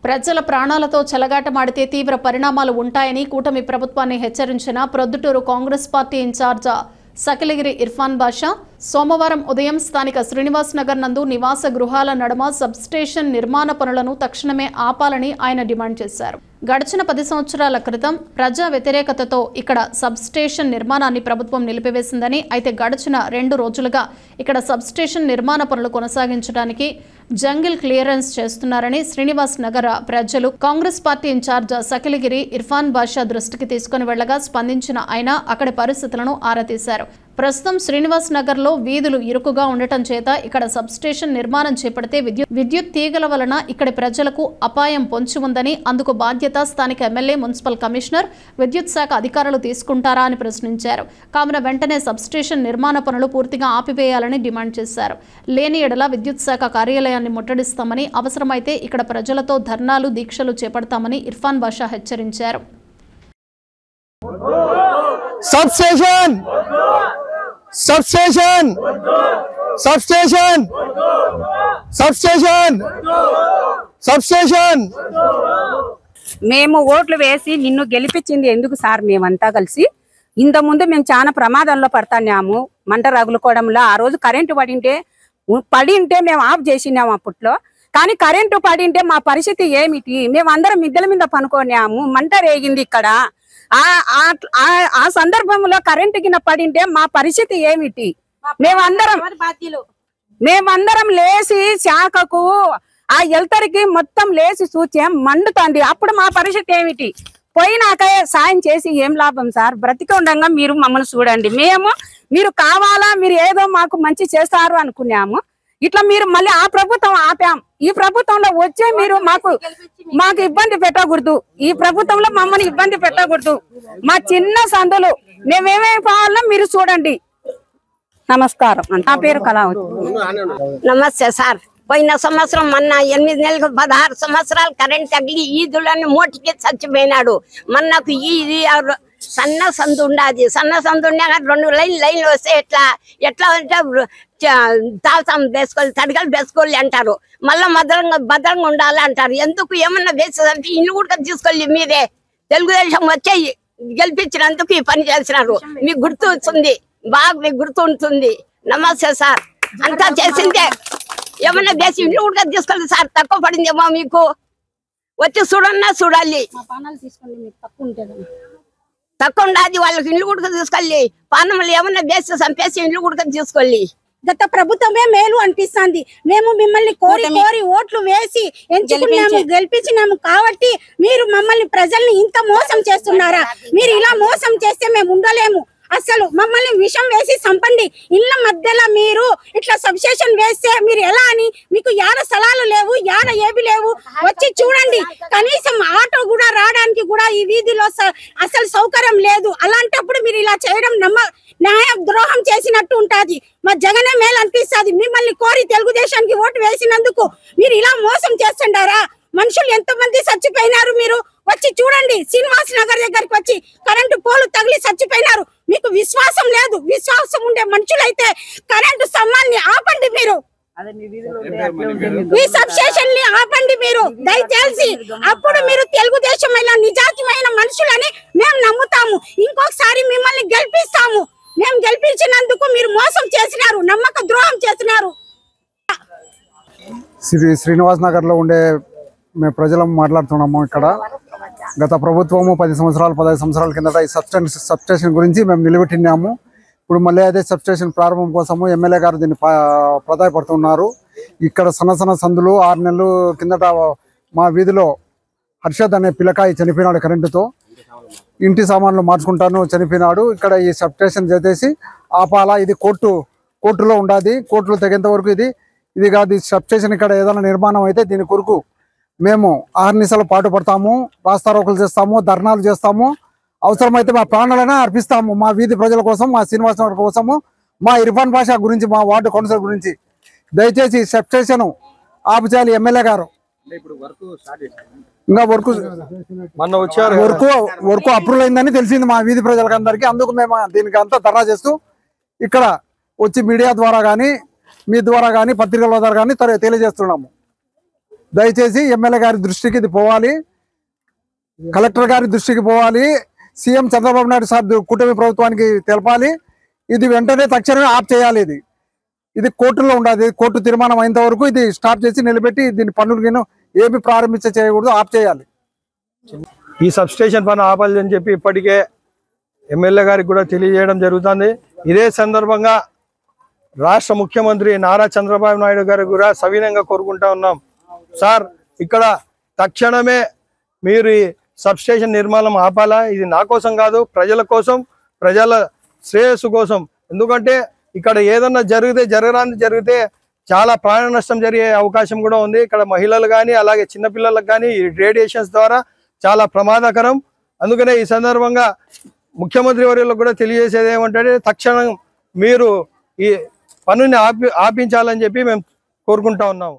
ప్రజల ప్రాణాలతో చెలగాటమాడితే తీవ్ర పరిణామాలు ఉంటాయని కూటమి ప్రభుత్వాన్ని హెచ్చరించిన ప్రొద్దుటూరు కాంగ్రెస్ పార్టీ ఇన్ఛార్జ్ సకిలిగిరి ఇర్ఫాన్ బాషా సోమవారం ఉదయం స్థానిక శ్రీనివాస్ నగర్ నందు నివాస గృహాల నడుమ సబ్స్టేషన్ నిర్మాణ పనులను తక్షణమే ఆపాలని ఆయన డిమాండ్ చేశారు. గడిచిన 10 సంవత్సరాల క్రితం ప్రజా వ్యతిరేకతతో ఇక్కడ సబ్స్టేషన్ నిర్మాణాన్ని ప్రభుత్వం నిలిపివేసిందని, అయితే గడిచిన 2 రోజులుగా ఇక్కడ సబ్స్టేషన్ నిర్మాణ పనులు కొనసాగించడానికి జంగిల్ క్లియరెన్స్ చేస్తున్నారని శ్రీనివాస్ నగర ప్రజలు కాంగ్రెస్ పార్టీ ఇన్ఛార్జ్ సకిలిగిరి ఇర్ఫాన్ బాషా దృష్టికి తీసుకుని వెళ్లగా స్పందించిన ఆయన అక్కడి పరిస్థితులను ఆరా తీశారు. ప్రస్తుతం శ్రీనివాస్ నగర్ లో వీధులు ఇరుకుగా ఉండటం చేత ఇక్కడ సబ్స్టేషన్ నిర్మాణం చేపడితే విద్యుత్ తీగల వలన ఇక్కడి ప్రజలకు అపాయం పొంచి ఉందని, అందుకు బాధ్యత స్థానిక ఎమ్మెల్యే, మున్సిపల్ కమిషనర్, విద్యుత్ శాఖ అధికారులు తీసుకుంటారా అని ప్రశ్నించారు. కావున వెంటనే సబ్స్టేషన్ నిర్మాణ పనులు పూర్తిగా ఆపివేయాలని డిమాండ్ చేశారు. లేని ఎడల విద్యుత్ శాఖ కార్యాలయాన్ని ముట్టడిస్తామని, అవసరమైతే ఇక్కడ ప్రజలతో ధర్నాలు, దీక్షలు చేపడతామని ఇర్ఫాన్ బాషా హెచ్చరించారు. Substation substation substation substation substation మేము ఓట్లు వేసి నిన్ను గెలిపించింది ఎందుకు సార్? మేమంతా కలిసి ఇంత ముందు మేము చాలా ప్రమాదంలో పడతాన్నాము. మంట రగులుకోవడంలో ఆ రోజు కరెంటు పడింటే మేము ఆఫ్ చేసినాము అప్పట్లో. కానీ కరెంటు పడింటే మా పరిస్థితి ఏమిటి? మేమందరం మిద్దెల మీద పనుకోనాము, మంట రేగింది ఇక్కడ. ఆ సందర్భంలో కరెంటు కింద పడింటే మా పరిస్థితి ఏమిటి? మేమందరం లేచి శాఖకు ఆ ఎల్తరికి మొత్తం లేచి చూచాం, మండుతుంది. అప్పుడు మా పరిస్థితి ఏమిటి? పోయినాక సాయం చేసి ఏం లాభం సార్? బ్రతికి ఉండగా మీరు మమ్మల్ని చూడండి. మీరు కావాలా, మీరు ఏదో మాకు మంచి చేస్తారు అనుకున్నాము. ఇట్లా మీరు మళ్ళీ ఆ ప్రభుత్వం ఆపాం. ఈ ప్రభుత్వంలో వచ్చే మీరు మాకు ఇబ్బంది పెట్టకూడదు. ఈ ప్రభుత్వంలో మమ్మల్ని ఇబ్బంది పెట్టకూడదు. మా చిన్న సందులు మేమేమేమి కావాలో మీరు చూడండి. నమస్కారం. నా పేరు కళావతి. నమస్తే సార్. పోయిన సంవత్సరం మొన్న 8 నెలలకు 16 సంవత్సరాలు కరెంట్ తగిలి ఈదులని మోటికి చచ్చిపోయినాడు. మనకు ఈ సన్న సందు ఉండాది. సన్న సందు ఉండే 2 లైన్లు వస్తే ఎట్లా అంటే తాసం వేసుకోవాలి, తడిగలు వేసుకోవాలి అంటారు. మళ్ళా భద్రంగా ఉండాలి అంటారు. ఎందుకు ఏమన్నా వేసేదంటే ఇల్లు కూడా తీసుకోవాలి. మీరే తెలుగుదేశం వచ్చే గెలిపించినందుకు ఈ పని చేసినారు. మీకు గుర్తు వస్తుంది, బాగా మీకు గుర్తు ఉంటుంది. నమస్తే సార్. అంతా చేసిందే. ఏమన్నా వేసి ఇల్లు కూడా తీసుకోవాలి సార్. తక్కువ పడిందేమో మీకు, వచ్చి చూడాలి. తక్కువ ఉండదు వాళ్ళకి. ఇల్లు కూడా తీసుకోవాలి. పానములు ఏమన్నా వేసి చంపేసి ఇల్లు కూడా తీసుకోవాలి. గత ప్రభుత్వమే మేలు అనిపిస్తుంది. మేము మిమ్మల్ని కోరి ఓట్లు వేసి ఎంచుకున్నాము, గెలిపించినాము కాబట్టి మీరు మమ్మల్ని ప్రజల్ని ఇంత మోసం చేస్తున్నారా? మీరు ఇలా మోసం చేస్తే మేము ఉండలేము. అసలు మమ్మల్ని విషం వేసి చంపండి. ఇళ్ళ మధ్యలో మీరు ఇట్లా సబ్స్టేషన్ వేస్తే మీరు ఎలా అని? మీకు యాడ స్థలాలు లేవు, యాడ ఏవి లేవు. వచ్చి చూడండి. కనీసం ఆటో కూడా రావడానికి కూడా ఈ వీధిలో అసలు సౌకర్యం లేదు. అలాంటప్పుడు మీరు ఇలా చేయడం న్యాయ ద్రోహం చేసినట్టు ఉంటది. మా జగనే మేలు అనిపిస్తుంది. మిమ్మల్ని కోరి తెలుగుదేశానికి ఓటు వేసినందుకు మీరు ఇలా మోసం చేస్తుంటారా? మనుషులు ఎంతమంది చచ్చిపోయినారు మీరు వచ్చి చూడండి. శ్రీనివాస్ నగర్ దగ్గరికి వచ్చి కరెంటు పోలు తగిలి చచ్చిపోయినారు. మీకు విశ్వాసం లేదు. విశ్వాసం ఉండే మనుషులైతే కరెంటు స్తంభాన్ని ఆపండి. మీరు ఈ సబ్స్టేషన్ ని ఆపండి మీరు దయచేసి. అప్పుడు మీరు తెలుగుదేశమైన నిజాతిమైన మనుషులని మేము నమ్ముతాము. ఇంకొకసారి మిమ్మల్ని గెలిపిస్తాము. మేము గెలిపించినందుకు మీరు మోసం చేసినారు, నమ్మక ద్రోహం చేసినారు. శ్రీనివాస్ నగర్ లో ఉండే మేము ప్రజలం మాట్లాడుతున్నాము. ఇక్కడ గత ప్రభుత్వము 10 సంవత్సరాలు 15 సంవత్సరాల కిందట ఈ సబ్స్టేషన్ గురించి మేము నిలబెట్టినాము. ఇప్పుడు మళ్ళీ అదే సబ్స్టేషన్ ప్రారంభం కోసము ఎమ్మెల్యే గారు దీన్ని ప్రదాయపడుతున్నారు. ఇక్కడ సన్న సందులు 6 నెలలు కిందట మా వీధిలో హర్షద్ అనే పిల్లకాయ చనిపోయినాడు కరెంటుతో. ఇంటి సామాన్లు మార్చుకుంటాను చనిపోయినాడు. ఇక్కడ ఈ సబ్స్టేషన్ చేసేసి ఆపాలా. ఇది కోర్టులో ఉండాది. కోర్టులో తెగేంత వరకు ఇది కాదు. ఈ సబ్స్టేషన్ ఇక్కడ ఏదైనా నిర్మాణం అయితే దీని కొరకు మేము ఆహర్నిశలు పాటుపడతాము, రాస్తారోకలు చేస్తాము, ధర్నాలు చేస్తాము. అవసరమైతే మా ప్రాణాలైనా అర్పిస్తాము. మా వీధి ప్రజల కోసం, మా శ్రీనివాస్ నగర్ కోసము, మా ఇర్ఫాన్ బాషా గురించి, మా వార్డు కౌన్సిలర్ గురించి దయచేసి సబ్స్టేషన్ ఆపు చేయాలి. ఎమ్మెల్యే గారు ఇంకా వర్క్ అప్రూవల్ అయిందని తెలిసింది మా వీధి ప్రజలకు అందరికీ. అందుకు మేము దీనికి అంతా ధర్నా చేస్తూ ఇక్కడ వచ్చి మీడియా ద్వారా కానీ, మీ ద్వారా కానీ, పత్రికల ద్వారా కానీ తెలియజేస్తున్నాము. దయచేసి ఎమ్మెల్యే గారి దృష్టికి ఇది పోవాలి, కలెక్టర్ గారి దృష్టికి పోవాలి, సీఎం చంద్రబాబు నాయుడు సార్ కూటమి ప్రభుత్వానికి తెలపాలి. ఇది వెంటనే తక్షణమే ఆఫ్ చేయాలి. ఇది కోర్టులో ఉండాలి. కోర్టు తీర్మానం అయినంత వరకు ఇది స్టాప్ చేసి నిలబెట్టి దీని పన్నులు ఏమి చేయకూడదు, ఆఫ్ చేయాలి. ఈ సబ్స్టేషన్ పని ఆపాలని చెప్పి ఇప్పటికే ఎమ్మెల్యే గారికి కూడా తెలియజేయడం జరుగుతుంది. ఇదే సందర్భంగా రాష్ట్ర ముఖ్యమంత్రి నారా చంద్రబాబు నాయుడు గారు కూడా సవినంగా కోరుకుంటా ఉన్నాం. సార్, ఇక్కడ తక్షణమే మీరు ఈ సబ్స్టేషన్ నిర్మాణం ఆపాలా. ఇది నా కోసం కాదు, ప్రజల కోసం, ప్రజల శ్రేయస్సు కోసం. ఎందుకంటే ఇక్కడ ఏదన్నా జరిగితే చాలా ప్రాణ నష్టం జరిగే అవకాశం కూడా ఉంది. ఇక్కడ మహిళలు కానీ అలాగే చిన్నపిల్లలకు కానీ ఈ రేడియేషన్స్ ద్వారా చాలా ప్రమాదకరం. అందుకనే ఈ సందర్భంగా ముఖ్యమంత్రి వర్యులకు కూడా తెలియజేసేది ఏమంటే తక్షణం మీరు ఈ పనుని ఆపించాలని చెప్పి మేము కోరుకుంటా ఉన్నాము.